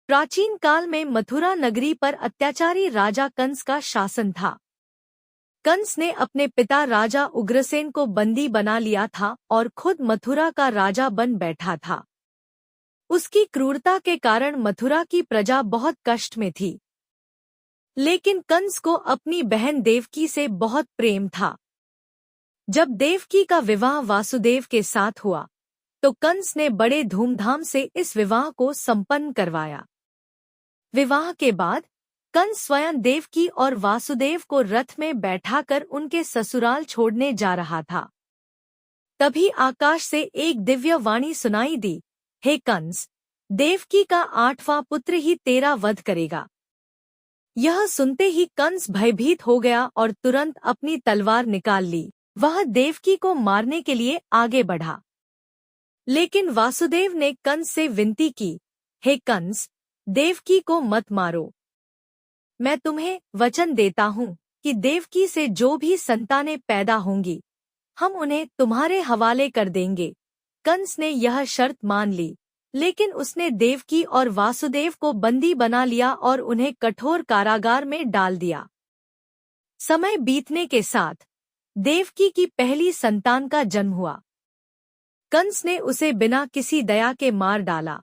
प्राचीन काल में मथुरा नगरी पर अत्याचारी राजा कंस का शासन था। कंस ने अपने पिता राजा उग्रसेन को बंदी बना लिया था और खुद मथुरा का राजा बन बैठा था। उसकी क्रूरता के कारण मथुरा की प्रजा बहुत कष्ट में थी। लेकिन कंस को अपनी बहन देवकी से बहुत प्रेम था। जब देवकी का विवाह वासुदेव के साथ हुआ तो कंस ने बड़े धूमधाम से इस विवाह को संपन्न करवाया। विवाह के बाद कंस स्वयं देवकी और वासुदेव को रथ में बैठाकर उनके ससुराल छोड़ने जा रहा था। तभी आकाश से एक दिव्य वाणी सुनाई दी, हे कंस, देवकी का 8वां पुत्र ही तेरा वध करेगा। यह सुनते ही कंस भयभीत हो गया और तुरंत अपनी तलवार निकाल ली। वह देवकी को मारने के लिए आगे बढ़ा, लेकिन वासुदेव ने कंस से विनती की, हे कंस, देवकी को मत मारो। मैं तुम्हें वचन देता हूँ कि देवकी से जो भी संतानें पैदा होंगी हम उन्हें तुम्हारे हवाले कर देंगे। कंस ने यह शर्त मान ली, लेकिन उसने देवकी और वासुदेव को बंदी बना लिया और उन्हें कठोर कारागार में डाल दिया। समय बीतने के साथ देवकी की पहली संतान का जन्म हुआ। कंस ने उसे बिना किसी दया के मार डाला।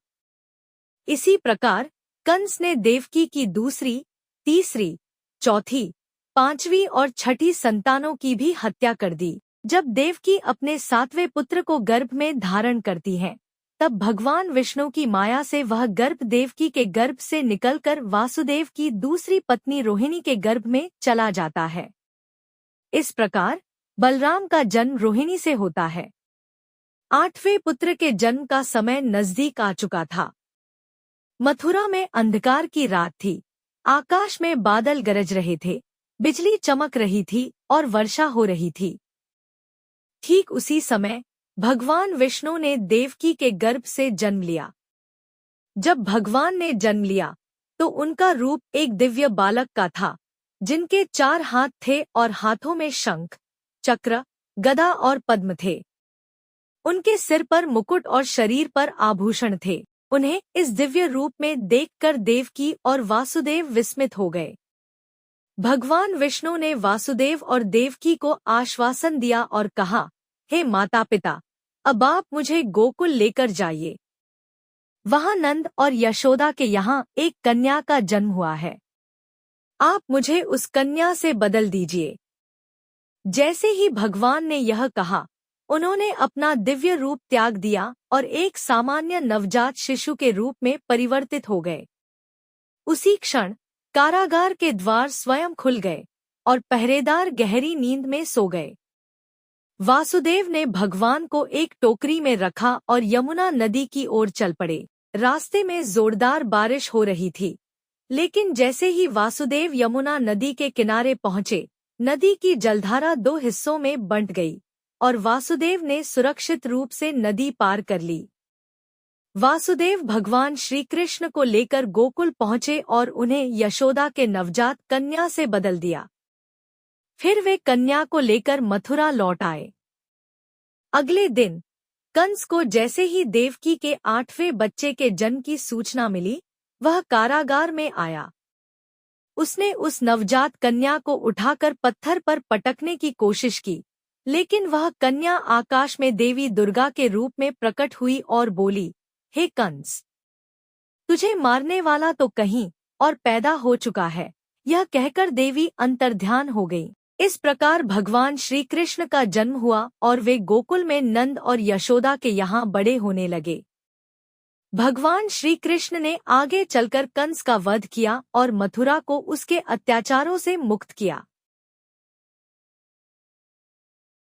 इसी प्रकार कंस ने देवकी की दूसरी, तीसरी, चौथी, पांचवी और छठी संतानों की भी हत्या कर दी। जब देवकी अपने 7वें पुत्र को गर्भ में धारण करती है, तब भगवान विष्णु की माया से वह गर्भ देवकी के गर्भ से निकलकर वासुदेव की दूसरी पत्नी रोहिणी के गर्भ में चला जाता है। इस प्रकार बलराम का जन्म रोहिणी से होता है। 8वें पुत्र के जन्म का समय नजदीक आ चुका था। मथुरा में अंधकार की रात थी। आकाश में बादल गरज रहे थे, बिजली चमक रही थी और वर्षा हो रही थी। ठीक उसी समय भगवान विष्णु ने देवकी के गर्भ से जन्म लिया। जब भगवान ने जन्म लिया तो उनका रूप एक दिव्य बालक का था, जिनके 4 हाथ थे और हाथों में शंख, चक्र, गदा और पद्म थे। उनके सिर पर मुकुट और शरीर पर आभूषण थे। उन्हें इस दिव्य रूप में देखकर देवकी और वासुदेव विस्मित हो गए। भगवान विष्णु ने वासुदेव और देवकी को आश्वासन दिया और कहा, हे माता पिता, अब आप मुझे गोकुल लेकर जाइए। वहां नंद और यशोदा के यहाँ एक कन्या का जन्म हुआ है। आप मुझे उस कन्या से बदल दीजिए। जैसे ही भगवान ने यह कहा, उन्होंने अपना दिव्य रूप त्याग दिया और एक सामान्य नवजात शिशु के रूप में परिवर्तित हो गए। उसी क्षण कारागार के द्वार स्वयं खुल गए और पहरेदार गहरी नींद में सो गए। वासुदेव ने भगवान को एक टोकरी में रखा और यमुना नदी की ओर चल पड़े। रास्ते में जोरदार बारिश हो रही थी, लेकिन जैसे ही वासुदेव यमुना नदी के किनारे पहुंचे, नदी की जलधारा 2 हिस्सों में बंट गई और वासुदेव ने सुरक्षित रूप से नदी पार कर ली। वासुदेव भगवान श्री कृष्ण को लेकर गोकुल पहुंचे और उन्हें यशोदा के नवजात कन्या से बदल दिया। फिर वे कन्या को लेकर मथुरा लौट आए। अगले दिन कंस को जैसे ही देवकी के 8वें बच्चे के जन्म की सूचना मिली, वह कारागार में आया। उसने उस नवजात कन्या को उठाकर पत्थर पर पटकने की कोशिश की, लेकिन वह कन्या आकाश में देवी दुर्गा के रूप में प्रकट हुई और बोली, हे कंस, तुझे मारने वाला तो कहीं और पैदा हो चुका है। यह कहकर देवी अंतर्ध्यान हो गई। इस प्रकार भगवान श्री कृष्ण का जन्म हुआ और वे गोकुल में नंद और यशोदा के यहाँ बड़े होने लगे। भगवान श्री कृष्ण ने आगे चलकर कंस का वध किया और मथुरा को उसके अत्याचारों से मुक्त किया।